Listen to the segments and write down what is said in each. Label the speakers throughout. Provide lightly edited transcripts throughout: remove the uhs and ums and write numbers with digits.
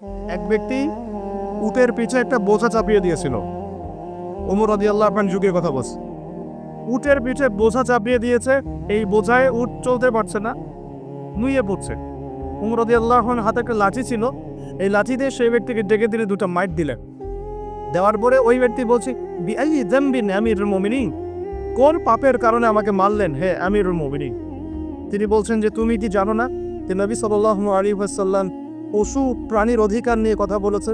Speaker 1: এক ব্যক্তি উটের পিছে একটা বোঝা চাপিয়ে দিয়েছিল। ওমর রাদিয়াল্লাহু আনহু যুগের কথা বলছে। উটের পিঠে বোঝা চাপিয়ে দিয়েছে, এই বোঝায় উট চলতে পারছে না, নুয়ে পড়ছে। ওমর রাদিয়াল্লাহু আনহুর হাতে একটা লাঠি ছিল, এই লাঠি দিয়ে সেই ব্যক্তিকে ডেকে দিলে দুটো মাইট দিলেন। দেওয়ার পরে ওই ব্যক্তি বলছে, বিআইয়ি যামবিন আমিরুল মুমিনিন, কোন পাপের কারণে আমাকে মারলেন হে আমিরুল মুমিনিন? তিনি বলছেন যে তুমি কি জানো না যে নবী সাল্লাল্লাহু আলাইহি ওয়াসাল্লাম পশু প্রাণীর অধিকার নিয়ে কথা বলেছে?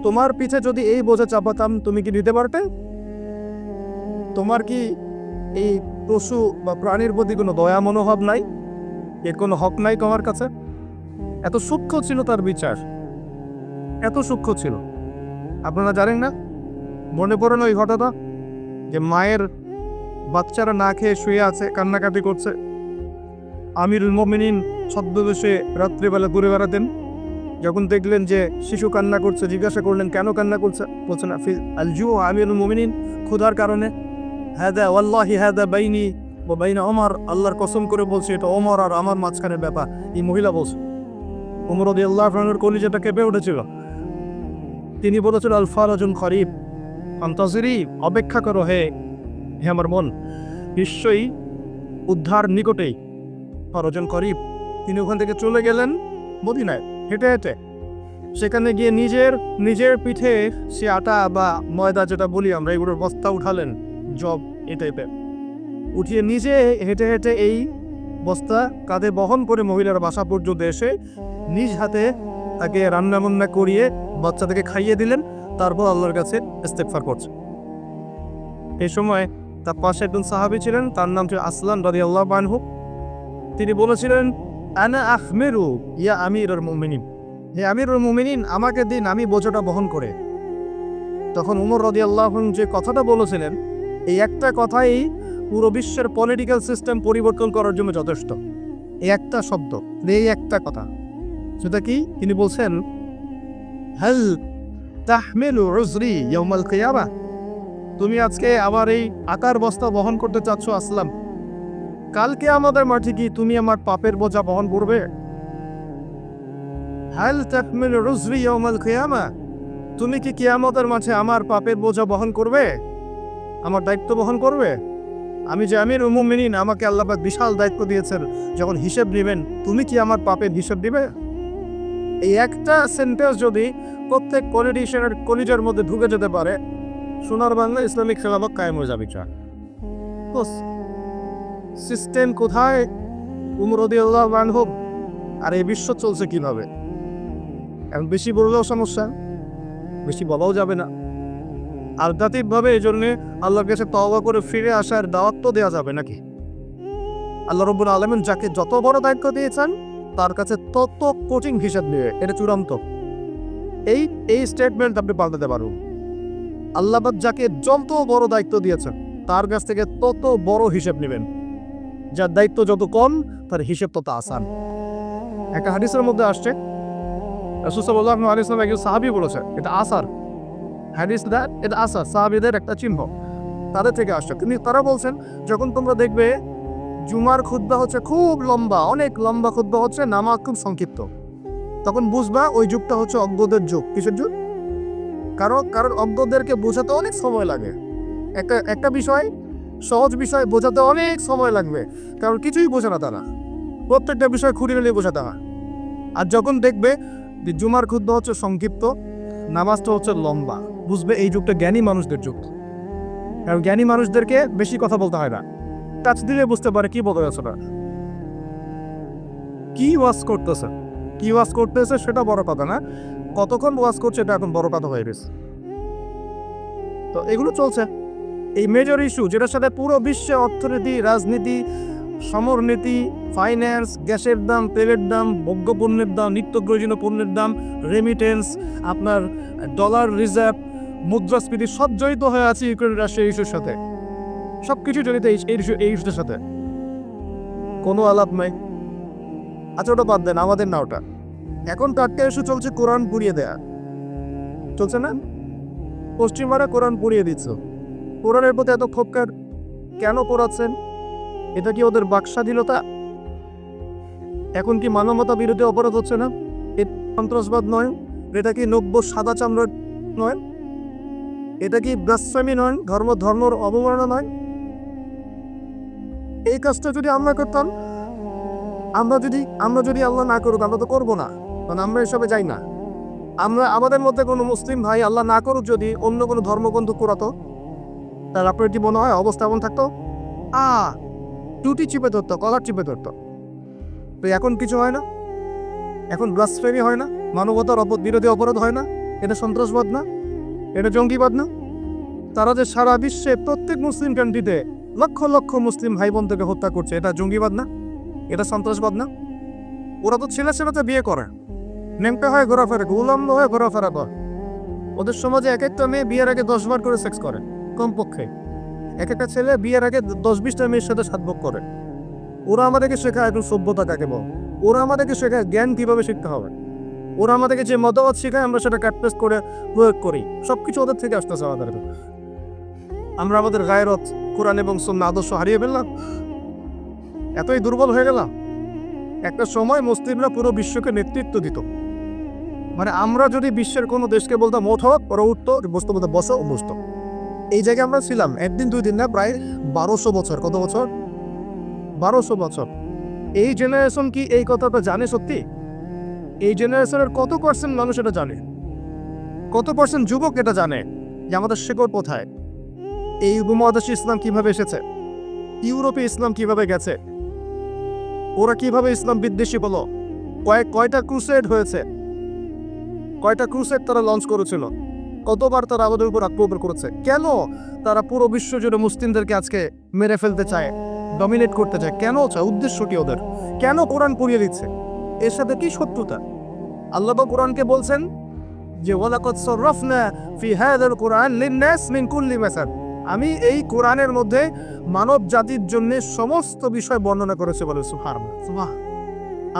Speaker 1: তোমার পিঠে যদি এই বোঝা চাপাতাম তুমি কি নিতে পারতে? তোমার কি এই পশু বা প্রাণীর প্রতি কোনো দয়া মনোভাব নাই? এর কোনো হক নাই তোমার কাছে? এত সূক্ষ্ম ছিল তার বিচার, এত সূক্ষ্ম ছিল। আপনারা জানেন না, মনে পড়ে না ওই ঘটনা যে মায়ের বাচ্চারা না খেয়ে শুয়ে আছে, কান্নাকাটি করছে। আমিরুল মুমিনিন ছদ্মবেশে রাত্রিবেলা ঘুরে বেড়াতেন। যখন দেখলেন যে শিশু কান্না করছে, জিজ্ঞাসা করলেন কেন কান্না করছে? বলছে না, আল জু আমিরুল মুমিনিন, ক্ষুধার কারণে। হাদা ওয়াল্লাহি হাদা বাইনি ওয়া বাইনা ওমর, আল্লাহর কসম করে বলছে এটা ওমর আর আমার মাঝখানের ব্যাপার। এই মহিলা বলছে। ওমর রাদিয়াল্লাহু আনহুর কলিজাটা কেঁপে উঠেছিল। তিনি বলেছিল, আল ফারাজুন করিব আনতাজিরি, অপেক্ষা করো হে হে আমার মন, নিশ্চয়ই উদ্ধার নিকটেই। ফারাজুন করিব। তিনি ওখান থেকে চলে গেলেন মদিনায় হেঁটে হেঁটে। সেখানে গিয়ে নিজের পিঠে সে আটা বা ময়দা যেটা বলি আমরা, এগুলোর বস্তা উঠালেন, জব এই টাইপের উঠিয়ে নিজে হেঁটে হেঁটে এই বস্তা কাঁধে বহন করে মহিলার বাসা পর্যন্ত এসে নিজ হাতে তাকে রান্না করিয়ে বাচ্চাটাকে খাইয়ে দিলেন। তারপর আল্লাহর কাছে ইস্তেগফার করছে। এই সময় তার পাশে একজন সাহাবী ছিলেন, তার নাম ছিল আসলান রাদিয়াল্লাহু আনহু। তিনি বলেছিলেন, আনা আহমেরু ইয়া আমিরুল মুমিনিন, হে আমিরুল মুমিনিন, আমাকে দিন, আমি বোঝাটা বহন করে। তখন উমর রাদিয়াল্লাহু আনহু যে কথাটা বলেছিলেন, এই একটা কথাই পুরো বিশ্বের পলিটিক্যাল সিস্টেম পরিবর্তন করার জন্য যথেষ্ট। এই একটা শব্দ, এই একটা কথা। সেটা কি? তিনি বলছেন, হাল তাহমিলু উজরি ইয়াউমাল কিয়ামা, তুমি আজকে আমার এই আকার বস্তা বহন করতে চাচ্ছ আসলাম, কালকে আমাদের মাঠে কি তুমি আমার পাপের বোঝা বহন করবে? হাল তাহমিলু উজরি ইয়াউমাল কিয়ামা, তুমি কি কিয়ামতের মাঠে আমার পাপের বোঝা বহন করবে, আমার দায়িত্ব বহন করবে? আমি যে আমিরুল মুমিনিন, আমাকে আল্লাহ পাক বিশাল দায়িত্ব দিয়েছেন, যখন হিসেব নেবেন তুমি কি আমার পাপের হিসেব দিবে? এই একটা সেন্টেন্স যদি প্রত্যেক পলিটিশিয়ানের কলিজার মধ্যে ঢুকে যেতে পারে, সোনার বাংলা ইসলামিক খেলাফত কায়েম হয়ে যাবে। সিস্টেম কোথায়? উমর রাদিয়াল্লাহু আনহু। আর এই বিশ্ব চলছে কিভাবে? এখন বেশি বললেও সমস্যা, বেশি বলাও যাবে না। আধ্যাত্মিকভাবে এই জন্যে আল্লাহর কাছে তওবা করে ফিরে আসার দাওয়াত তো দেওয়া যাবে নাকি? আল্লাহ রাব্বুল আলামিন যাকে যত বড় দায়িত্ব দিয়েছেন তার কাছে তত কঠিন হিসাব নেবে, এটা চূড়ান্ত। এই স্টেটমেন্ট আপনি পাল্টাতে পারবেন। আল্লাহ পাক যাকে যত বড় দায়িত্ব দিয়েছেন তার কাছ থেকে তত বড় হিসাব নেবেন। যার দায়িত্ব যত কম তার হিসাব তত আসান। একটা হাদিসের মধ্যে আসছে, রাসূল সাল্লাল্লাহু আলাইহি ওয়াসাল্লাম একজন সাহাবী বলেছে, এটা আসার হাদিস, এটা আসার সাহাবীদের একটা চিহ্ন, তাদের থেকে আসছে। কিন্তু তারা বলছেন, যখন তোমরা দেখবে জুমার খুতবা হচ্ছে খুব লম্বা, অনেক লম্বা খুতবা হচ্ছে, নামাজ খুব সংক্ষিপ্ত, তখন বুঝবা ওই যুগটা হচ্ছে অজ্ঞদের যুগ। কিসের যুগ? কারণ অজ্ঞদেরকে বোঝাতে অনেক সময় লাগে। একটা বিষয়, সহজ বিষয় বোঝাতে অনেক সময় লাগবে, কারণ কিছুই বোঝে না তারা, প্রত্যেকটা বিষয় খুঁড়ি নিয়ে বোঝাতে হয়। আর যখন দেখবে যে জুমার খুতবা হচ্ছে সংক্ষিপ্ত, নামাজটা হচ্ছে লম্বা, বুঝবে এই যুগটা জ্ঞানী মানুষদের যুগ। কারণ জ্ঞানী মানুষদেরকে বেশি কথা বলতে হয় না, টাচ দিলে বুঝতে পারে কি বলতে যাচ্ছে না, কি ওয়াজ করতেছে সেটা বড় কথা না, কতক্ষণ ওয়াজ করছে এটা এখন বড় কথা হয়ে গেছে। তো এগুলো চলছে, এই মেজর ইস্যু যেটার সাথে পুরো বিশ্বে অর্থনীতি, রাজনীতি, সমরনীতি, ফাইন্যান্স, গ্যাসের দাম, তেলের দাম, ভোগ্যপণ্যের দাম, নিত্য প্রয়োজনীয় পণ্যের দাম, রেমিটেন্স, আপনার ডলার রিজার্ভ, মুদ্রাস্ফীতি, সব জড়িত হয়ে আছে ইউক্রেন রাশিয়া ইস্যুর সাথে। সব কিছু জড়িত এই ইস্যুর সাথে, কোনো আলাপ নাই। আচ্ছা ওটা বাদ দেন, আমাদের না ওটা। এখন টাটকা ইস্যু চলছে কোরআন পুড়িয়ে দেয়া, চলছে না? পশ্চিমারা কোরআন পুড়িয়ে দিচ্ছে। কোরআনের প্রতি এত ক্ষোভকার কেন পোড়াচ্ছেন? এটা কি ওদের বাকস্বাধীনতা? এখন কি মানবতা বিরোধী অপরাধ হচ্ছে না? এ সন্ত্রাসবাদ নয়? এটা কি নব্য সাদা চামড়া নয়? এটা কি ব্লাসফেমি নয়? ধর্মর অবমাননা নয়? এই কাজটা যদি আমরা করতাম, আমরা যদি আল্লাহ না করুক, আমরা তো করবো না, কারণ আমরা এসবে যাই না। আমরা আমাদের মধ্যে কোনো মুসলিম ভাই আল্লাহ না করুক যদি অন্য কোনো ধর্মগ্রন্থ করাতো, তার আপনার কি মনে হয় অবস্থা এমন থাকতো? টুটি চিপে ধরতো, কলার চিপে ধরতো। তো এখন কিছু হয় না, এখন ব্লাসফেমি হয় না, মানবতার বিরোধী অপরাধ হয় না, এটা সন্ত্রাসবাদ না, এটা জঙ্গিবাদ না? তারা যে সারা বিশ্বে প্রত্যেক মুসলিম কান্ট্রিতে লক্ষ লক্ষ মুসলিম ভাই বোনদেরকে হত্যা করছে, এটা জঙ্গিবাদ না? এটা সন্ত্রাসবাদ না? ওরা তো ছেলেতে বিয়ে করে, নেমতে হয় ঘোরাফেরা, উলম্ব হয়ে ঘোরাফেরা করে। ওদের সমাজে এক একটা মেয়ে বিয়ের আগে 10 বার করে সেক্স করে কমপক্ষে। এক একটা ছেলে বিয়ের আগে 10-20টা মেয়ের সাথে সাতভোগ করে। ওরা আমাদেরকে শেখায় একটু সভ্যতা কাকে বল, ওরা আমাদেরকে শেখায় জ্ঞান কিভাবে শিখতে হবে, ওরা আমাদেরকে যে মতবাদ শেখায় আমরা সেটা কাটপেস্ট করে প্রয়োগ করি। সবকিছু ওদের থেকে আসতেছে আমাদের। আমরা আমাদের গায়রত, কোরআন এবং সুন্নাহ আদর্শ হারিয়ে ফেললাম, এতই দুর্বল হয়ে গেলাম। একটা সময় মুসলিমরা পুরো বিশ্বকে নেতৃত্ব দিত। মানে আমরা যদি বিশ্বের কোনো দেশকে বলতাম ওঠো, ওরা উঠতো, বসতো, বলতো বসো, বসতো। এই জায়গায় আমরা ছিলাম একদিন 2 দিন না, প্রায় 1200 বছর। কত বছর? 1200 বছর। এই জেনারেশন কি এই কথাটা জানে সত্যি? এই জেনারেশনের কত পার্সেন্ট মানুষ এটা জানে? কত পার্সেন্ট যুবক এটা জানে যে আমাদের শেকড় কোথায়? এই উপমহাদেশে ইসলাম কিভাবে এসেছে, ইউরোপে ইসলাম কিভাবে গেছে, ওরা কিভাবে ইসলাম বিদ্বেষী হলো, কয়টা ক্রুসেড হয়েছে, কয়টা ক্রুসেড তারা লঞ্চ করেছিল, কতবার তারা আমাদের উপর আক্রমণ করেছে। কেন তারা পুরো বিশ্ব জুড়ে মুসলিমদেরকে আজকে মেরে ফেলতে চায়, ডমিনেট করতে চায়? কেন চায়? উদ্দেশ্য কি ওদের? কেন কোরআন পড়িয়ে দিচ্ছে? এর সাথে কি শত্রুতা? আল্লাহ কোরআনকে বলছেন যে ওয়ালাকাদ সাররাফনা ফি হাযাল কুরআন লিন-নাস মিন কুল্লি মাসাল, আমি এই কোরআনের মধ্যে মানব জাতির জন্য সমস্ত বিষয় বর্ণনা করেছি। বলে সুবহানাল্লাহ।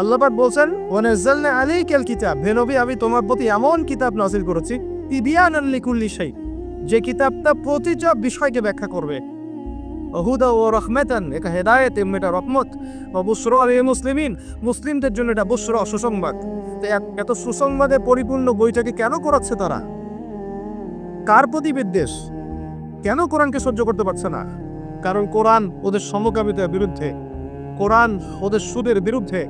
Speaker 1: আল্লাহ পাক বলছেন ওয়া নাযালনা আলাইকাল কিতাব, হে নবী আমি তোমার প্রতি এমন কিতাব নাযিল করেছি তিবিয়ানান লিকুল্লি শাই, যে কিতাবটা প্রতিটা বিষয়কে ব্যাখ্যা করবে। হুদা ওয়া রাহমাতান, এটা হেদায়েত এবং এটা রহমত। ওয়া বুশরা লিল মুসলিমিন, মুসলিমদের জন্য এটা বুশরা, সুসংবাদ। তো এত সুসংবাদে পরিপূর্ণ বইটাকে কেন করাচ্ছে তারা? কার প্রতি বিদ্বেষ? কেন কোরআনকে সহ্য করতে পারছে না? কারণ কোরআন ওদের সমকামিতার বিরুদ্ধে, কোরআন ওদের সুদের বিরুদ্ধে,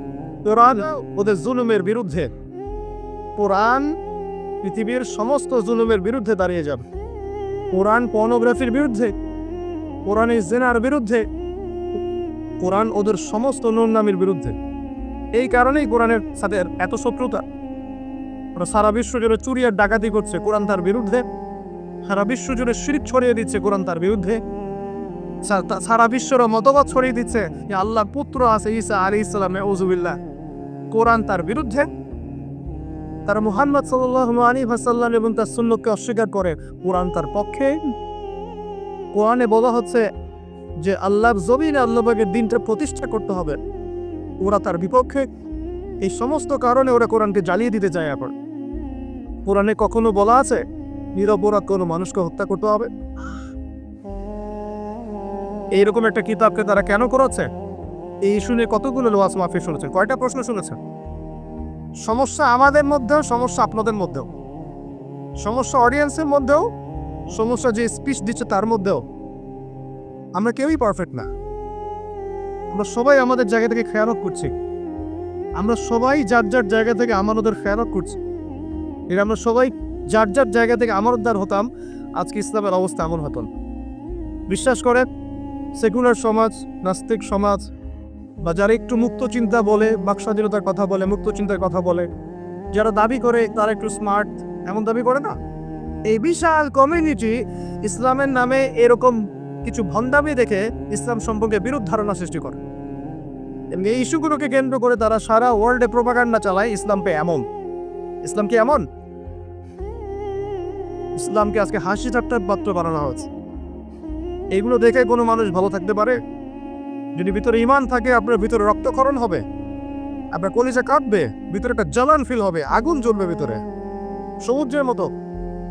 Speaker 1: কোরআন ওদের জুলুমের বিরুদ্ধে। কোরআন পৃথিবীর সমস্ত জুলুমের বিরুদ্ধে দাঁড়িয়ে যাবে। কোরআন পর্নোগ্রাফির বিরুদ্ধে, কোরআনের জিনার বিরুদ্ধে, কোরআন ওদের সমস্ত নোংরামির বিরুদ্ধে। এই কারণেই কোরআনের সাথে এত শত্রুতা। ওরা সারা বিশ্ব জুড়ে চুরি আর ডাকাতি করছে, কোরআন তার বিরুদ্ধে। সারা বিশ্ব জুড়ে শিরক ছড়িয়ে দিচ্ছে, কোরআন তার বিরুদ্ধে। সারা বিশ্বের মতবাদ ছড়িয়ে দিচ্ছে যে আল্লাহর পুত্র আছে ঈসা আলাইহিস সালাম, নাউযুবিল্লাহ, কোরআন তার বিরুদ্ধে। তারা মুহাম্মদ সাল্লাল্লাহু আলাইহি ওয়াসাল্লাম এবং তার সুন্নতকে অস্বীকার করে, কোরআন তার পক্ষে। কোরআনে বলা হচ্ছে যে আল্লাহর জমিনে আল্লাহ পাকের দিনটা প্রতিষ্ঠা করতে হবে, ওরা তার বিপক্ষে। এই সমস্ত কারণে ওরা কোরআনকে জ্বালিয়ে দিতে চায়। এখন কোরআনে কখনো বলা আছে নিরপরাধ কোনো মানুষকে হত্যা করতে হবে? এইরকম একটা কিতাবকে তারা কেন করাচ্ছে? এই শুনে কতগুলো ওয়াজ মাহফিল শুনেছেন, কয়টা প্রশ্ন শুনেছেন? সমস্যা আমাদের মধ্যেও, সমস্যা আপনাদের মধ্যেও, সমস্যা অডিয়েন্সের মধ্যেও, সমস্যা যে স্পিচ দিচ্ছে তার মধ্যেও। আমরা কেউই পারফেক্ট না। আমরা সবাই আমাদের জায়গা থেকে খেয়ানত করছি, আমরা সবাই যার যার জায়গা থেকে আমানতের খেয়ানত করছি। এর আমরা সবাই যার যার জায়গা থেকে আমানতদার হতাম, আজকে ইসলামের অবস্থা এমন হতো না। বিশ্বাস করেন, সেকুলার সমাজ, নাস্তিক সমাজ, বা যারা একটু মুক্ত চিন্তা বলে, বাকস্বাধীনতার কথা বলে, মুক্ত চিন্তার কথা বলে, যারা দাবি করে তারা একটু স্মার্ট, এমন দাবি করে না, এই বিশাল কমিউনিটি ইসলামের নামে এরকম কিছু ভণ্ডামি দেখে ইসলাম সম্পর্কে বিরূপ ধারণা সৃষ্টি করে। এই ইস্যুগুলোকে কেন্দ্র করে তারা সারা ওয়ার্ল্ডে প্রোপাগান্ডা চালায় ইসলামকে এমন। ইসলাম কি এমন? ইসলামকে আজকে হাসি ঠাট্টার পাত্র বানানো হয়েছে। এইগুলো দেখে কোনো মানুষ ভালো থাকতে পারে? যদি ভিতরে ঈমান থাকে, আপনার ভিতরে রক্তক্ষরণ হবে, আপনার কলিজা কাঁপবে, ভিতরে একটা জ্বালান ফিল হবে, আগুন জ্বলবে ভিতরে, সমুদ্রের মতো।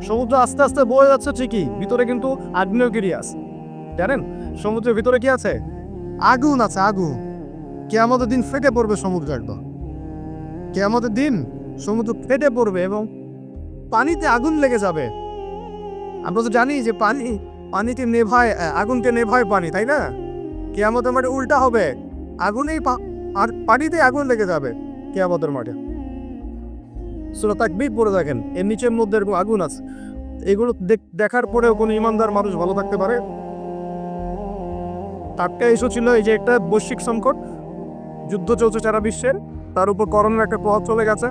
Speaker 1: সমুদ্র আস্তে আস্তে বয়ে যাচ্ছে ঠিকই, ভিতরে কিন্তু আগ্নেয়গিরি আছে। জানেন সমুদ্রের ভিতরে কি আছে? আগুন আছে, আগুন। কিয়ামতের দিন ফেটে পড়বে সমুদ্র, একদম কিয়ামতের দিন সমুদ্র ফেটে পড়বে এবং পানিতে আগুন লেগে যাবে। আমরা তো জানি যে পানিতে নেভায়, আগুনকে নেভায় পানি, তাই না? কিয়ামতের মাঠে উল্টা হবে, আগুনেই আর পানিতে আগুন লেগে যাবে কিয়ামতের মাঠে। সূরা তাকবীর পড়ে দেখেন, এর নিচের মধ্যে এরকম আগুন আছে। এগুলো দেখার পরেও কোনো ইমানদার মানুষ ভালো থাকতে পারে? টাটকা ইস্যু ছিল এই যে একটা বৈশ্বিক সংকট, যুদ্ধ চলছে সারা বিশ্বের, তার উপর করোনার একটা প্রভাব চলে গেছে।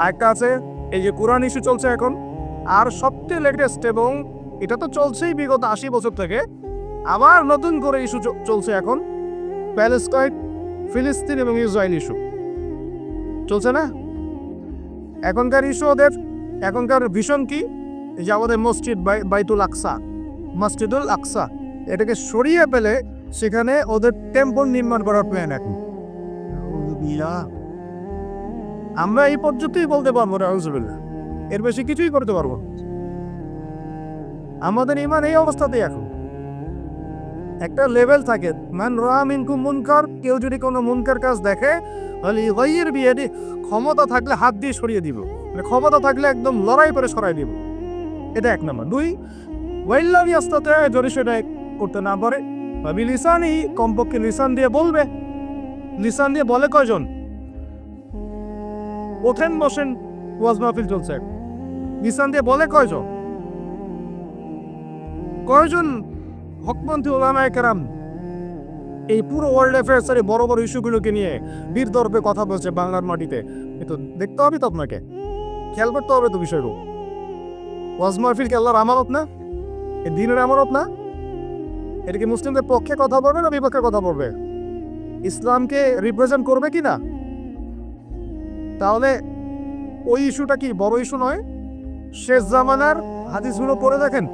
Speaker 1: আরেকটা আছে এই যে কোরআন ইস্যু চলছে এখন। আর সবচেয়ে লেটেস্ট, এবং এটা তো চলছেই বিগত 80 বছর থেকে, আবার নতুন করে ইস্যু চলছে এখন, প্যালেস্টাইন, ফিলিস্তিন এবং ইসরায়েল ইস্যু চলছে না? এখনকার ইস্যু ওদের, এখনকার ভীষণ কি, যে আমাদের মসজিদ বাইতুল আকসা, মসজিদুল আকসা, এটাকে সরিয়ে পেলে সেখানে ওদের টেম্পল নির্মাণ করার প্ল্যান এখন। আমরা এই পর্যন্তই বলতে পারবো না, এর বেশি কিছুই করতে পারবো। আমাদের ইমান এই অবস্থাতেই এখন। একটা লেভেল থাকে, মান রাআ মিনকুম মুনকার, কেউ যদি কোনো মুনকার কাজ দেখে, ফালিয়ুগাইয়ির বিয়াদিহি, ক্ষমতা থাকলে হাত দিয়ে সরিয়ে দিব, মানে ক্ষমতা থাকলে একদম লড়াই করে সরাই দিব। এটা এক নাম্বার। 2, ওয়াইল্লাম ইয়াস্তাতি, যদি সেটা করতে না পারে, বিলিসানি, কমপক্ষে লিসান দিয়ে বলবে। লিসান দিয়ে বলে কয়জন? ওঠেন বসেন, ওয়াজ মাহফিল চলছে, লিসান দিয়ে বলে কয়জন? কয়জন হকপন্থী উলামায়ে কেরাম এই পুরো ওয়ার্ল্ড অ্যাফেয়ার্সের বড় বড় ইস্যুগুলোকে নিয়ে বীরদর্পে কথা বলছে বাংলার মাটিতে? কিন্তু দেখতে হবে তো, আপনাকে খেয়াল করতে হবে তো বিষয়গুলো। ওয়াজ মাহফিল কি আল্লাহর আমানত না? এ দিনের আমানত না? এটা কি মুসলিমদের পক্ষে কথা বলবে না বিপক্ষে কথা বলবে? ইসলামকে রিপ্রেজেন্ট করবে কি না? তাহলে ওই ইস্যুটা কি বড় ইস্যু নয়? শেষ জামানার হাদিসগুলো পড়ে দেখেন,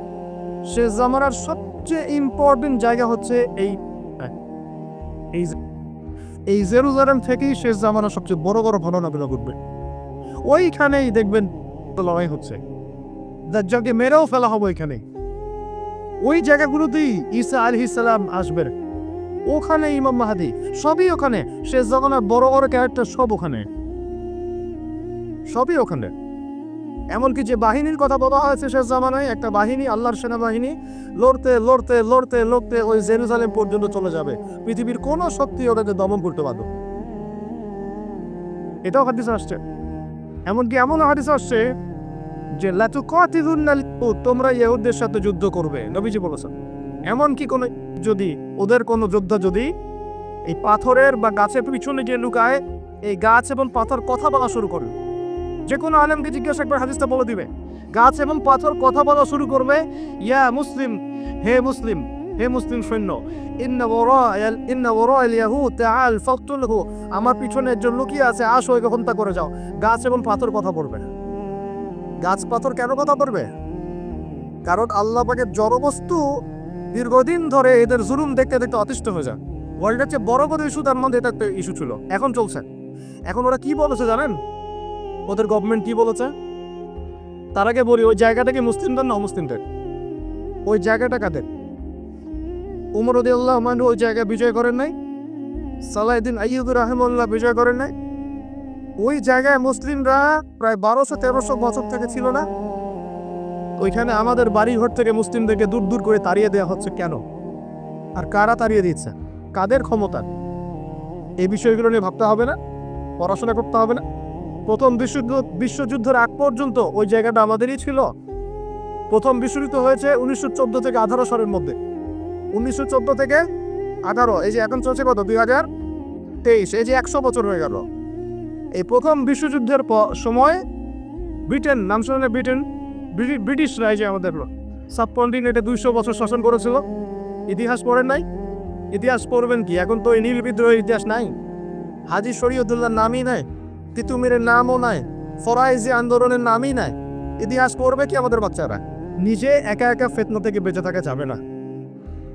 Speaker 1: শেষ জামানার সবচেয়ে ইম্পর্টেন্ট জায়গা হচ্ছে এই জেরুজালেম থেকেই শেষ জামানার সবচেয়ে বড় বড় ঘটনাগুলো ঘটবে। ওইখানেই দেখবেন লড়াই হচ্ছে, দাজ্জালকে মেরেও ফেলা হবে ওইখানে। ওই জায়গাগুলোতেই ঈসা আলাইহিস সালাম আসবেন, ওখানে ইমাম মাহদী, সবই ওখানে। শেষ জামানার বড় বড় ক্যারেক্টার সব ওখানে, সবই ওখানে। এমনকি যে বাহিনীর কথা বলা হয়েছে শেষ জামানায়, একটা বাহিনী, আল্লাহর সেনাবাহিনী, লড়তে লড়তে লড়তে লড়তে ওই জেরুজালেম পর্যন্ত চলে যাবে। পৃথিবীর কোনো শক্তি ওটাকে দমন করতে পারবে। এটাও হাদিস আসছে। এমনকি এমন হাদিস আসছে যে তোমরা ইহুদদের সাথে যুদ্ধ করবে, নবীজি বলেছেন। এমনকি কোন যদি ওদের কোনো যোদ্ধা যদি এই পাথরের বা গাছের পিছনে গিয়ে লুকায়, এই গাছ এবং পাথর কথা বলা শুরু করে, যে কোনো আলেমকে জিজ্ঞাসা একবার হাদিসটা বলে দিবে, গাছ এবং পাথর কথা বলা শুরু করবে, ইয়া মুসলিম, হে মুসলিম, হে মুসলিম সৈন্য, ইন্না ওয়ারা'আল ইয়াহুদ তাআল ফাকতুলহু, আমার পিছনে একজন লুকিয়ে আছে, আসো একে হত্যা করে যাও। গাছ এবং পাথর কথা বলবে। গাছ পাথর কেন কথা বলবে? কারণ আল্লাহ পাকের জড়বস্তু দীর্ঘদিন ধরে এদের জুলুম দেখতে দেখতে অতিষ্ঠ হয়ে যায়। ওয়ার্ল্ডের চেয়ে বড় বড় ইস্যু, তার মধ্যে এটা একটা ইস্যু ছিল, এখন চলছে। এখন ওরা কি বলেছে জানেন? ওদের গভর্নমেন্ট কি বলেছে? তার আগে বলি, ওই জায়গাটা কি মুসলিমদের না অমুসলিমদের? ওই জায়গাটা কাদের? উমর রাদিয়াল্লাহু আনহু ওই জায়গা বিজয় করেন নাই? সালাহউদ্দিন আইয়ুবী রাহিমাহুল্লাহ বিজয় করেন নাই? ওই জায়গায় মুসলিমরা প্রায় 1200-1300 বছর থেকে ছিল না? ওইখানে আমাদের বাড়িঘর থেকে মুসলিমদেরকে দূর দূর করে তাড়িয়ে দেওয়া হচ্ছে কেন? আর কারা তাড়িয়ে দিচ্ছে? কাদের ক্ষমতা? এই বিষয়গুলো নিয়ে ভাবতে হবে না? পড়াশোনা করতে হবে না? প্রথম বিশ্বযুদ্ধের আগ পর্যন্ত ওই জায়গাটা আমাদেরই ছিল। প্রথম বিশ্বযুদ্ধ হয়েছে 1914 থেকে 18 সালের মধ্যে। 1914 থেকে 18, এই যে এখন চলছে কত, 2023, এই যে 100 বছর হয়ে গেল। এই প্রথম বিশ্বযুদ্ধের সময় ব্রিটেন, নাম শুনে ব্রিটেন, ব্রিটিশরা এই যে আমাদের সাবকন্টিনেন্টে 200 বছর শাসন করেছিল। ইতিহাস পড়েন নাই? ইতিহাস পড়বেন কি? এখন তো এই নীল বিদ্রোহের ইতিহাস নাই, হাজী শরীয়তুল্লাহর নামই নাই, তিতুমিরের নামও নাই, ফরাইজি আন্দোলনের নামই নাই। ইতিহাস পড়বে কি আমাদের বাচ্চারা? নিজে একা একা ফিতনা থেকে বেঁচে থাকা যাবে না।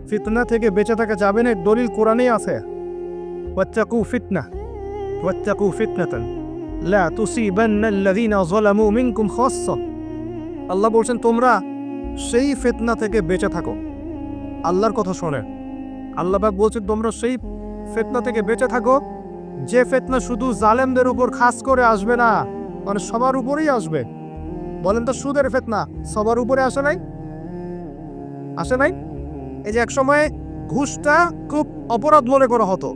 Speaker 1: ফিতনা থেকে বেঁচে থাকা যাবে না, দলিল কোরআনেই আছে, ওয়াত্তাকু ফিতনা, ওয়াত্তাকু ফিতনাতান লা তুসিবান্নাল্লাযীনা যালামু মিনকুম খাসসা। আল্লাহ বলছেন তোমরা সেই ফিতনা থেকে বেঁচে থাকো। আল্লাহর কথা শোনে আল্লাহ পাক বলছেন তোমরা সেই ফিতনা থেকে বেঁচে থাকো, যে ফিতনা শুধু জালেমদের উপর খাস করে আসবে না, মানে সবার উপরেই আসবে। বলেন তো সুদের ফিতনা সবার উপরে আসে নাই? আসে নাই? এই যে এক সময় ঘুষটা খুব অপরাধ মনে করা হতো,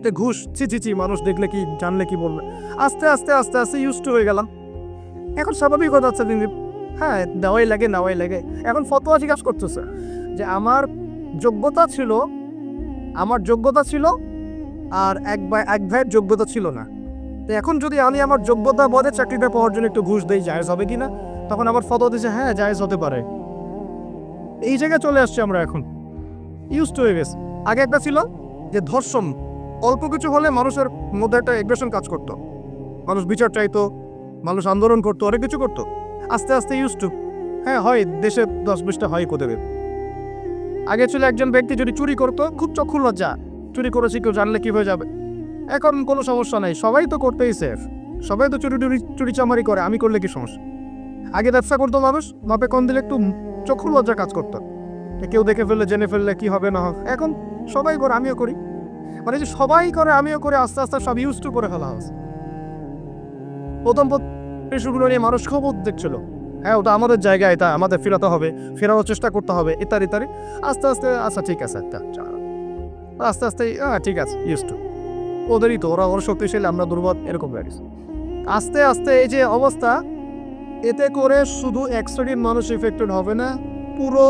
Speaker 1: যে ঘুষ ছি মানুষ দেখলে কি জানলে কি বলবে। আস্তে আস্তে আস্তে আস্তে ইউজড হয়ে গেলাম, এখন স্বাভাবিক হয়ে যাচ্ছে দিন দিন। হ্যাঁ, নেওয়াই লাগে। এখন ফতোয়া জিজ্ঞাসা করতেছে যে আমার যোগ্যতা ছিল আর এক ভাইয়ের যোগ্যতা ছিল না, তো এখন যদি আমি আমার যোগ্যতা বলে চাকরিটা পাওয়ার জন্য একটু ঘুষ দেই, জায়েজ হবে কিনা? তখন আমার ফতোয়া দিচ্ছে হ্যাঁ জায়েজ হতে পারে। এই জায়গায় চলে আসছে আমরা, এখন ইউজড হয়ে গেছে। আগে একটা ছিল যে ধর্ষণ, অল্প কিছু হলে মানুষের মধ্যে একটা এগ্রেশন কাজ করতো, মানুষ বিচার চাইতো, মানুষ আন্দোলন করতো, অনেক কিছু করতো। আস্তে আস্তে ইউজ টু, হ্যাঁ হয় দেশে 10-20টা হয় কোথাও। আগে ছিল একজন ব্যক্তি যদি চুরি করতো খুব চক্ষু লজ্জা, চুরি করেছি কেউ জানলে কি হয়ে যাবে। এখন কোনো সমস্যা নাই, সবাই তো করতেই সেফ, সবাই তো চুরি চামারি করে, আমি করলে কি সমস্যা। আগে ব্যবসা করতো মানুষ, মাপে কম দিলে একটু চক্ষু লজ্জা কাজ করতো, কেউ দেখে ফেললে জেনে ফেললে কি হবে না হবে। এখন সবাই করে, আমিও করি, মানে যে সবাই করে আমিও করে, আস্তে আস্তে সব ইউজ টু করে ফেলা হচ্ছে। প্রথম পেশুগুলো নিয়ে মানুষ খুব দেখছিল, হ্যাঁ ওটা আমাদের জায়গায়, এটা আমাদের ফেরাতে হবে, ফেরানোর চেষ্টা করতে হবে, ইত্যাদি ইত্যাদি। আস্তে আস্তে আচ্ছা ঠিক আছে, আস্তে আস্তে ঠিক আছে ইউজ টু, ওদেরই তো, ওরা শক্তিশালী, আমরা দুর্বল, এরকম হয়ে গেছে। আস্তে আস্তে এই যে অবস্থা, এতে করে শুধু এক শ্রেণীর মানুষ এফেক্টেড হবে না, পুরো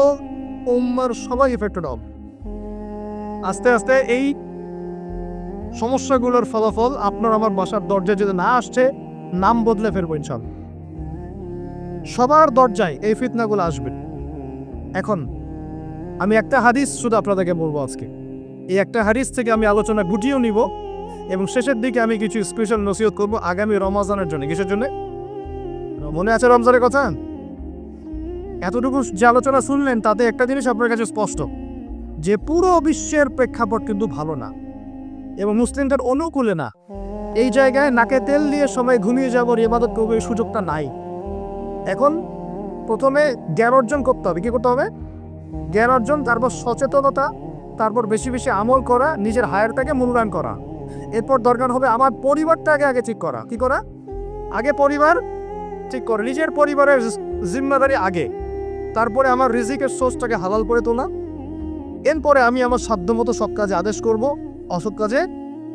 Speaker 1: উম্মার সবাই এফেক্টেড হবে। আস্তে আস্তে এই সমস্যাগুলোর ফলাফল আপনার আমার বাসার দরজায় যদি না আসছে, নাম বদলে ফেলবো ইনশাআল্লাহ। সবার দরজায় এই ফিতনাগুলো আসবে। এখন আমি একটা হাদিস শুধু আপনাদেরকে বলবো আজকে, এই একটা হাদিস থেকে আমি আলোচনা গুটিয়েও নিব এবং শেষের দিকে আমি কিছু স্পেশাল নসিহত করবো আগামী রমজানের জন্য। কিসের জন্য? মনে আছে রমজানের কথা? এতটুকু যে আলোচনা শুনলেন তাতে একটা জিনিস আপনার কাছে স্পষ্ট, যে পুরো বিশ্বের প্রেক্ষাপট কিন্তু ভালো না এবং মুসলিমদের অনুকূলে না। এই জায়গায় নাকে তেল দিয়ে সবাই ঘুমিয়ে যাবার ইবাদত করবে, এই সুযোগটা নাই। এখন প্রথমে জ্ঞান অর্জন করতে হবে। কি করতে হবে? জ্ঞান অর্জন, তারপর সচেতনতা, তারপর বেশি বেশি আমল করা, নিজের হায়ারটাকে মূল্যায়ন করা। এরপর দরকার হবে আমার পরিবারটাকে আগে ঠিক করা। কি করা? আগে পরিবার ঠিক করে, নিজের পরিবারের জিম্মাদারি আগে, তারপরে আমার রিজিকের সোর্সটাকে হালাল করে তোলা। এরপরে আমি আমার সাধ্যমতো সব কাজে আদেশ করব, অসৎ কাজে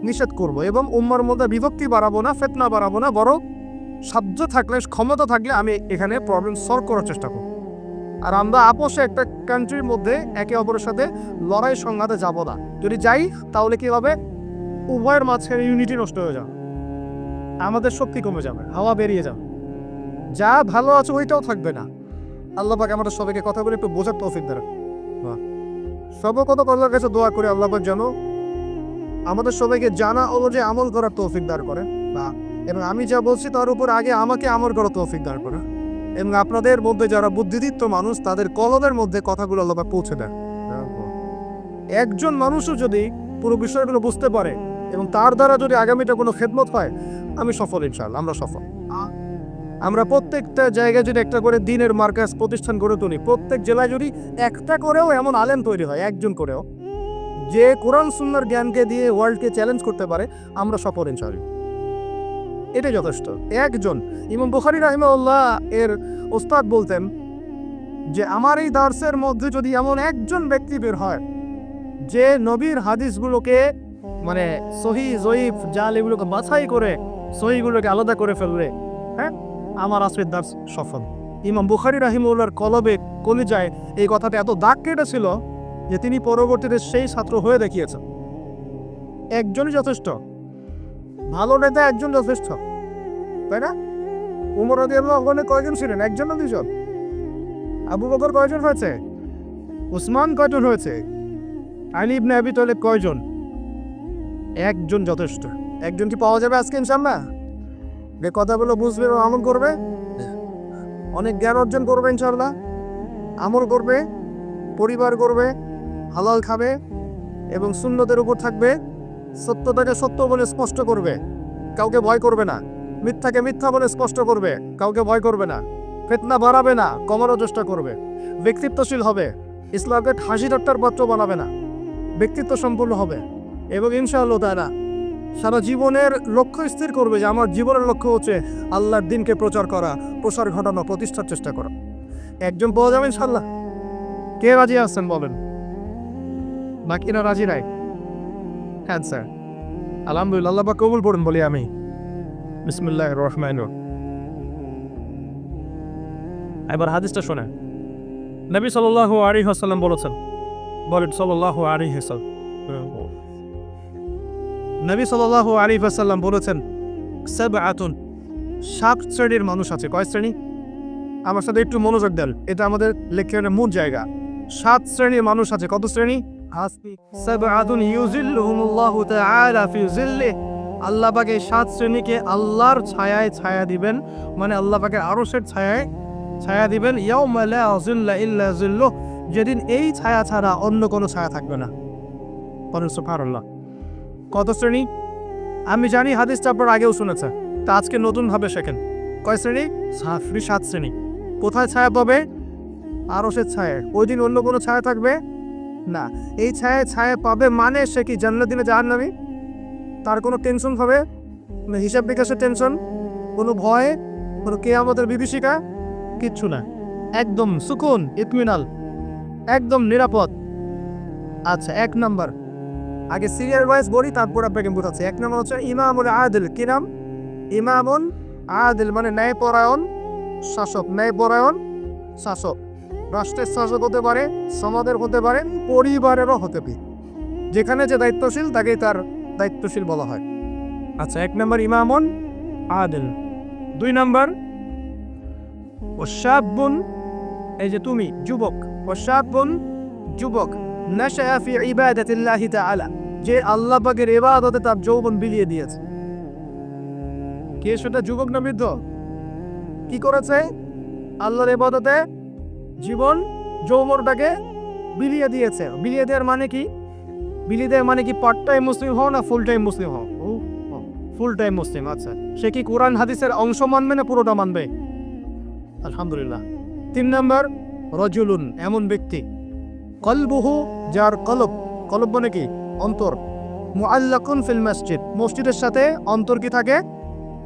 Speaker 1: নিষেধ করব, এবং উম্মার মধ্যে বিভক্তি বাড়াবো না, ফিতনা বাড়াবো না, বরং সাধ্য থাকলে, ক্ষমতা থাকলে আমি এখানে প্রবলেম সলভ করার চেষ্টা করব। আর আমরা আপোষে একটা কান্ট্রির মধ্যে একে অপরের সাথে লড়াই সংঘাতে যাব না। যদি যাই তাহলে কি হবে? উভয়ের মাঝখানে ইউনিটি নষ্ট হয়ে যাবে, আমাদের শক্তি কমে যাবে, হাওয়া বেরিয়ে যাবে, যা ভালো আছে ওইটাও থাকবে না। আল্লাহ পাক আমাদের সবাইকে কথা বলে একটু বোঝার তৌফিক দেন। সর্বকত আল্লাহর কাছে দোয়া করে আল্লাহ পাক যেন আমাদের সবাইকে জানা অনুযায়ী আমল করার তৌফিক দান করে, এবং আমি যা বলছি তার উপর আগে আমাকে আমল করার তৌফিক দান করে, এবং আপনাদের মধ্যে যারা বুদ্ধিদীপ্ত মানুষ তাদের কলমের মধ্যে কথাগুলো আল্লাহ পাক পৌঁছে দেন। একজন মানুষও যদি পুরো বিষয়গুলো বুঝতে পারে এবং তার দ্বারা যদি আগামীটা কোনো খেদমত হয়, আমি সফল, ইনশাআল্লাহ আমরা সফল। আমরা প্রত্যেকটা জায়গায় যদি একটা করে দ্বীনের মার্কাজ প্রতিষ্ঠান গড়ে তুলি, প্রত্যেক জেলায় যদি একটা করেও এমন আলেম তৈরি হয়, একজন করেও, যে কোরআন সুন্নাহর জ্ঞানকে দিয়ে ওয়ার্ল্ডকে চ্যালেঞ্জ করতে পারে, আমরা সফল ইনশাআল্লাহ। এটাই যথেষ্ট। একজন ইমাম বুখারী রাহিমাহুল্লাহ এর ওস্তাদ বলতেন যে আমার এই দার্সের মধ্যে যদি এমন একজন ব্যক্তি বের হয় যে নবীর হাদিসগুলোকে, মানে সহি জয়ীফ জাল এগুলোকে বাছাই করে সহিগুলোকে আলাদা করে ফেলবে, হ্যাঁ, আমার আজকের দার্স সফল। ইমাম বুখারী রাহিমাহুল্লাহর কলবে কলিজায় এই কথাটা এত দাগ কেটেছিল যে তিনি পরবর্তীতে সেই ছাত্র হয়ে দেখিয়েছেন। একজনই যথেষ্ট, ভালো নেতা একজন যথেষ্ট, তাই না? উমর রাদিয়াল্লাহু আনহু কয়জন ছিলেন? একজন না দুজন? আবু বকর কয়জন হয়েছে? উসমান কয়জন হয়েছে? আলী ইবনে আবি তালেব কয়জন? একজন যথেষ্ট। একজন কি পাওয়া যাবে আজকে ইনশাআল্লাহ? যে কথাগুলো বুঝবে এবং আমল করবে, অনেক জ্ঞান অর্জন করবে ইনশাআল্লাহ, আমল করবে, পরিবার করবে, হালাল খাবে এবং সুন্নতের উপর থাকবে, সত্যটাকে সত্য বলে স্পষ্ট করবে, কাউকে ভয় করবে না, মিথ্যাকে মিথ্যা বলে স্পষ্ট করবে, কাউকে ভয় করবে না, ফিতনা বাড়াবে না, কমানোর চেষ্টা করবে, ব্যক্তিত্বশীল হবে, ইসলামকে হাসি ঠাট্টার পাত্র বানাবে না, ব্যক্তিত্ব সম্পূর্ণ হবে, এবং ইনশাআল্লাহ তাআলা সারা জীবনের লক্ষ্য স্থির করবে যে আমার জীবনের লক্ষ্য হচ্ছে আল্লাহর দিনকে প্রচার করা, প্রসার ঘটানো, প্রতিষ্ঠার চেষ্টা করা। একজন পাওয়া যাবে ইনশাল্লাহ? কে রাজি আছেন বলেন? বাকিরা রাজি নাই? হ্যাঁ স্যার, আলহামদুলিল্লাহ, আল্লাহ পাক কবুল করুন বলি আমি। বিসমিল্লাহির রহমানির রহিম। এবার হাদিসটা শোনা। নবী সাল্লাল্লাহু আলাইহি ওয়াসাল্লাম বলেছেন, বলেন সাল্লাল্লাহু আলাইহি ওয়াসাল্লাম, নবী সাল্লাল্লাহু আলাইহি ওয়াসাল্লাম বলেছেন, সাবআতুন, 7 শ্রেণীর মানুষ আছে। কয় শ্রেণী? আমার সাথে একটু মনোযোগ দেন, এটা আমাদের লেকচারের মূল জায়গা। 7 শ্রেণীর মানুষ আছে। কত শ্রেণী? সাবআতুন ইউজিল্লুহুমুল্লাহু তাআলা ফি জিল্লিহি, আল্লাহ পাক এই 7 শ্রেণীকে আল্লাহর ছায়ায় ছায়া দিবেন, মানে আল্লাহ পাকের আরশের ছায়ায় ছায়া দিবেন। ইয়াউমা লা জিল্লা ইল্লা জিল্লুহ, যেদিন এই ছায়া ছাড়া অন্য কোনো ছায়া থাকবে না। সুবহানাল্লাহ। কত শ্রেণী? আমি জানি হাদিসটা আপনার আগেও শুনেছেন, তা আজকে নতুনভাবে শেখেন। কয় শ্রেণী? 7 শ্রেণী। কোথায় ছায়া পাবে? আরশের ছায়া। ওই দিন অন্য কোনো ছায়া থাকবে না। এই ছায়া ছায়া পাবে মানে সে কি জান্নাতি না জাহান্নামী? তার কোনো টেনশন হবে না, হিসাব বিকাশের টেনশন, কোনো ভয়, কোনো কিয়ামতের বিভীষিকা, কিচ্ছু না। একদম সুকুন, ইতমিনাল, একদম নিরাপদ। আচ্ছা, 1 নাম্বার, আগে সিরিয়াল ওয়াইজ বলি, তারপর আপনাকে বোঝাচ্ছি। 1 নাম্বার হচ্ছে ইমামুল আদিল। কি নাম? ইমামুন আদিল, মানে ন্যায়পরায়ণ শাসক। ন্যায়পরায়ণ শাসক। রাষ্ট্রের শাসক হতে পারে, সমাজের হতে পারে, পরিবারেরও হতে পারে। যেখানে যে দায়িত্বশীল তাকেই তার দায়িত্বশীল বলা হয়। আচ্ছা, 1 নাম্বার ইমামুন আদিল। 2 নাম্বার ওয়াশাবুন, এই যে তুমি যুবক, ওয়াশাবুন যুবক, নাশা ফি ইবাদাতিল্লাহি তাআলা, যে আল্লাহ পাকের ইবাদতে তার যৌবন বিলিয়ে দিয়েছে। কে সেটা, যুবক না বৃদ্ধ? কি করেছে? আল্লাহর ইবাদতে জীবন যৌবনটাকে বিলিয়ে দিয়েছে। বিলিয়ে দেওয়ার মানে কি? বিলিয়ে দেওয়ার মানে কি পার্ট টাইম মুসলিম হও না ফুল টাইম মুসলিম হও? ফুল টাইম মুসলিম। আচ্ছা, সে কি কোরআন হাদিসের অংশ মানবে না পুরোটা মানবে? আলহামদুলিল্লাহ। 3 নাম্বার রাজুলুন, এমন ব্যক্তি, কলবুহু, যার কলব, কলব মানে কি? অন্তর, মুআল্লাকুন ফিল মসজিদ, মসজিদের সাথে অন্তর কি থাকে?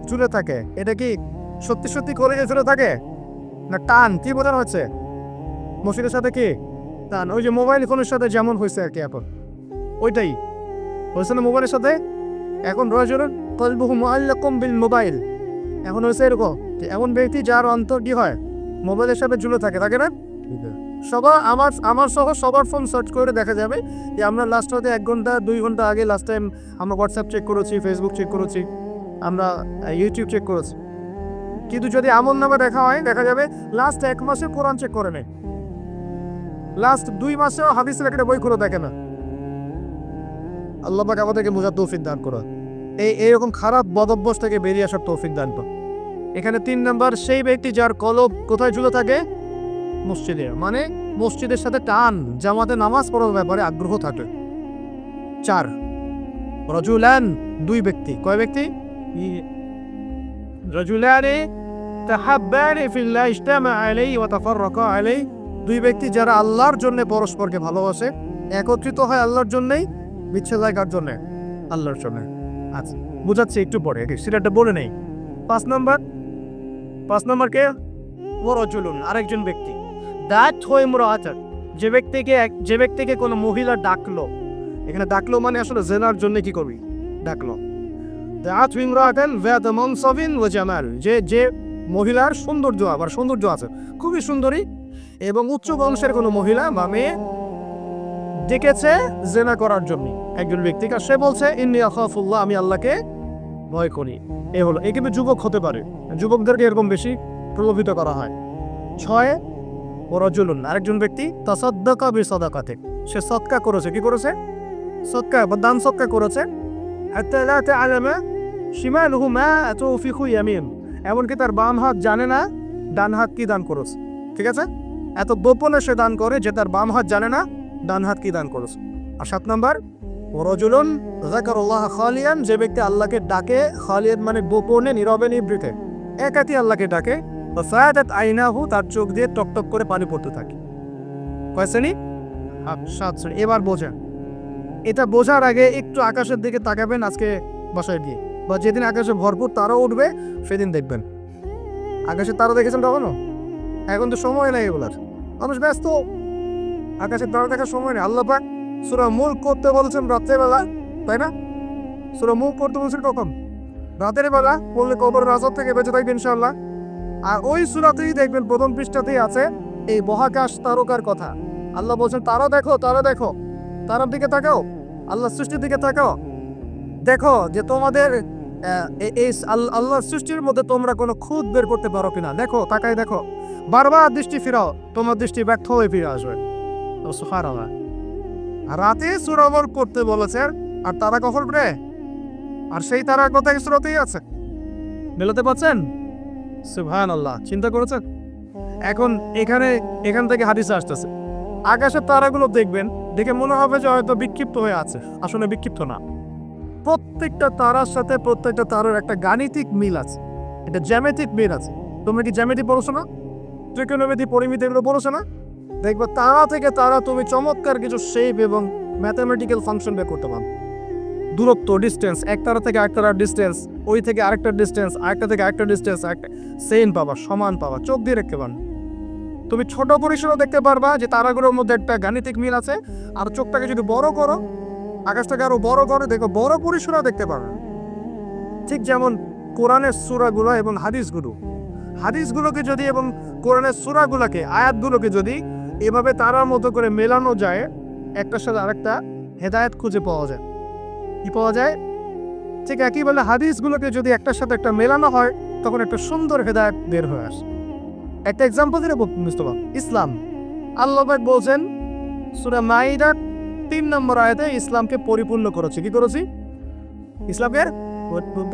Speaker 1: জুড়ে থাকে। এটা কি সত্যি সত্যি করে জুড়ে থাকে না টান? কি বোঝানো হচ্ছে? মসজিদের সাথে কি টান? ওই যে মোবাইল ফোনের সাথে যেমন হয়েছে আর কি, এখন ওইটাই হয়েছে না মোবাইলের সাথে। এখন রাজুলুন কলবুহু মুআল্লাকুন বিল মোবাইল, এখন হয়েছে এরকম এমন ব্যক্তি যার অন্তর কি হয়? মোবাইলের সাথে জুড়ে থাকে, থাকে না? সবার আমার সহ সবার ফোন সার্চ করে দেখা যাবে যে আমরা লাস্ট হতে 1 ঘন্টা 2 ঘন্টা আগে লাস্ট টাইম আমরা হোয়াটসঅ্যাপ চেক করেছি, ফেসবুক চেক করেছি, আমরা ইউটিউব চেক করেছি। কিন্তু যদি আমল নামে দেখা হয়, দেখা যাবে লাস্ট 1 মাসে কোরআন চেক করে নেয়, লাস্ট 2 মাসেও হাদিসের একটা বই খুলে দেখে না। আল্লাহ পাক আমাদেরকে বোঝার তৌফিক দান করুন, এইরকম খারাপ বদভ্যাস থেকে বেরিয়ে আসার তৌফিক দান করুন। এখানে 3 নাম্বার, সেই ব্যক্তি যার কলব কোথায় ঝুলে থাকে? মসজিদে, মানে মসজিদের সাথে টান, জামাতে নামাজ পড়ার ব্যাপারে আগ্রহ থাকে। 4 রাজুলান, 2 ব্যক্তি। কয় ব্যক্তি? রাজুলানি তাহাব্বানি ফিল্লাহ ইজতামা আলাইহি ওয়া তাফাররাকা আলাইহি, 2 ব্যক্তি যারা আল্লাহর জন্য পরস্পরকে ভালোবাসে, একত্রিত হয় আল্লাহর জন্যই, বিচ্ছেদ হয় কার জন্য? আল্লাহর জন্য। আচ্ছা, বুঝাচ্ছি একটু পরে, সেটা বলে নেই। 5 নাম্বার কে? ওয়ারাজুলুন, আরেকজন ব্যক্তি, দাত হয় মুরাআতান, যে ব্যক্তিকে কোনো মহিলা ডাকলো। এখানে ডাকলো মানে আসলে জেনার জন্য কি করবি? ডাকলো। দাত ইমরাআতান যাত মানসাবিন ওয়া জামাল, যে মহিলার সৌন্দর্য, আবার সৌন্দর্য আছে, খুবই সুন্দরী এবং উচ্চ বংশের কোনো মহিলা বা মেয়ে ডেকেছে জেনা করার জন্য একজন ব্যক্তিকে। সে বলছে ইন্নী আখাফুল্লাহ, আমি আল্লাহকে ভয় করি। এ হলো, এ কিন্তু যুবক হতে পারে, যুবকদেরকে এরকম বেশি প্রলোভিত করা হয়। 6 ওয়ারাজুলুন, আরেকজন ব্যক্তি, তাসাদ্দাকা বিসাদাকাতে, সে সদকা করেছে। কি করেছে? সদকা বা দান সদকা করেছে। হাত্তা লা তা'লামা শিমালুহু মা তুনফিকু ইয়ামিন, এমনকি তার বাম হাত জানে না ডান হাত কি দান করেছে। ঠিক আছে, এত গোপনে সে দান করে যে তার বাম হাত জানে না ডান হাত কি দান করেছে। আর 7 নাম্বার ওয়ারাজুলুন যাকারাল্লাহ খালিয়ান, যে ব্যক্তি আল্লাহকে ডাকে, খালিয়ান মানে গোপনে, নীরবে, নিভৃতে, একাকী আল্লাহকে ডাকে। ফায়াদাত আইনাহু, তার চোখ দিয়ে টকটক করে পানি পড়তে থাকে। কয় শ্রেণী? 7 শ্রেণী। এবার বোঝেন, এটা বোঝার আগে একটু আকাশের দিকে তাকাবেন। আজকে বাসায় গিয়ে, বা যেদিন আকাশে ভরপুর তারা উঠবে সেদিন দেখবেন। আকাশে তারা দেখেছেন কখনো? এখন তো সময় নেই এগুলার, মানুষ ব্যস্ত, আকাশে তারা দেখার সময় নেই। আল্লাহ পাক সূরা মুলক করতে বলেছেন রাত্রেবেলা, তাই না? সূরা মুলক করতে বলছেন কখন? রাতের বেলা, বললে কবর আযাব থেকে বেঁচে থাকবে ইনশাআল্লাহ। আর ওই সূরাতেই দেখবেন প্রথম পৃষ্ঠাতেই আছে এই মহাকাশ তারকার কথা। আল্লাহ বলছেন তারা দেখো, তারা দেখো, তারার দিকে তাকাও, আল্লাহ সৃষ্টির দিকে তাকাও, দেখো যে তোমাদের এই আল্লাহর সৃষ্টির মধ্যে তোমরা কোনো খুঁত বের করতে পারো কিনা, দেখো, তাকাই দেখো, বারবার দৃষ্টি ফিরাও, তোমার দৃষ্টি ব্যর্থ হয়ে ফিরে আসবে। সুবহানাল্লাহ। রাতে সূরা মুলক করতে বলেছেন, আর তারা কখন রে? আর সেই তারার কথা এই সূরাতেই আছে, মেলাতে পারছেন? সুবহানাল্লাহ, চিন্তা করেছেন? এখন এখান থেকে হাদিসে আসতেছে, আকাশের তারাগুলো দেখবেন, দেখে মনে হবে যে হয়তো বিক্ষিপ্ত হয়ে আছে, আসলে বিক্ষিপ্ত না। প্রত্যেকটা তারার সাথে প্রত্যেকটা তারার একটা গাণিতিক মিল আছে, এটা জ্যামিতিক মিল আছে। তোমরা কি জ্যামিতি পড়ছো না? ত্রিকোণমিতি, পরিমিতি এগুলো পড়ছো না? দেখবে তারা থেকে তারা তুমি চমৎকার কিছু শেপ এবং ম্যাথমেটিক্যাল ফাংশন বের করতে পারো। দূরত্ব, ডিস্টেন্স, এক তারা থেকে আরেক তারার ডিস্টেন্স, ওই থেকে আরেকটা ডিস্টেন্স, আরেকটা থেকে আরেকটা ডিস্টেন্স, একটা সেম পাবা, সমান পাবা, চোখ দিয়ে দেখতে পারো। তুমি ছোট পরিসরও দেখতে পারবা যে তারাগুলোর মধ্যে একটা গাণিতিক মিল আছে। আর চোখটাকে যদি বড় করো, আকাশটাকে আরো বড় করে দেখো, বড় পরিসরও দেখতে পারবে। ঠিক যেমন কোরআনের সূরাগুলো এবং হাদিসগুলোকে যদি এবং কোরআনের সূরাগুলোকে, আয়াতগুলোকে যদি এভাবে তারার মতো করে মেলানো যায়, একটার সাথে আরেকটা হেদায়েত খুঁজে পাওয়া যায়। কি পাওয়া যায়? ঠিক একইভাবে হাদিসগুলোকে যদি একটার সাথে একটা মেলানো হয়, তখন একটা সুন্দর হেদায়েত বের হয়ে আসে। একটা এক্সাম্পল দিলে মুস্তফা, ইসলাম, আল্লাহ পাক বলছেন সূরা মাইদার 3 নম্বর আয়াতে ইসলামকে পরিপূর্ণ করেছে। কি করেছি? ইসলামকে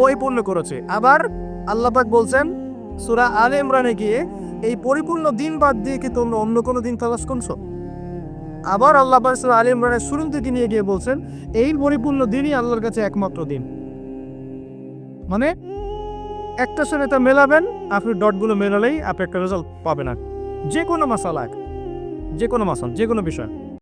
Speaker 1: পরিপূর্ণ করেছে। আবার আল্লাহ পাক বলছেন সূরা আলে ইমরানে গিয়ে, এই পরিপূর্ণ দিন বাদ দিয়ে কি তোমরা অন্য কোনো দিন তালাশ করছো? আবার আল্লাহ পাক সূরা আলে ইমরানের শুরুর দিকে নিয়ে গিয়ে বলছেন এই পরিপূর্ণ দিনই আল্লাহর কাছে একমাত্র দিন। মানে একটার সাথে এটা মেলাবেন, আপনি ডটগুলো মেলালেই আপনি একটা রেজাল্ট পাবেন। আর যে কোনো মাসালা, যে কোনো বিষয়।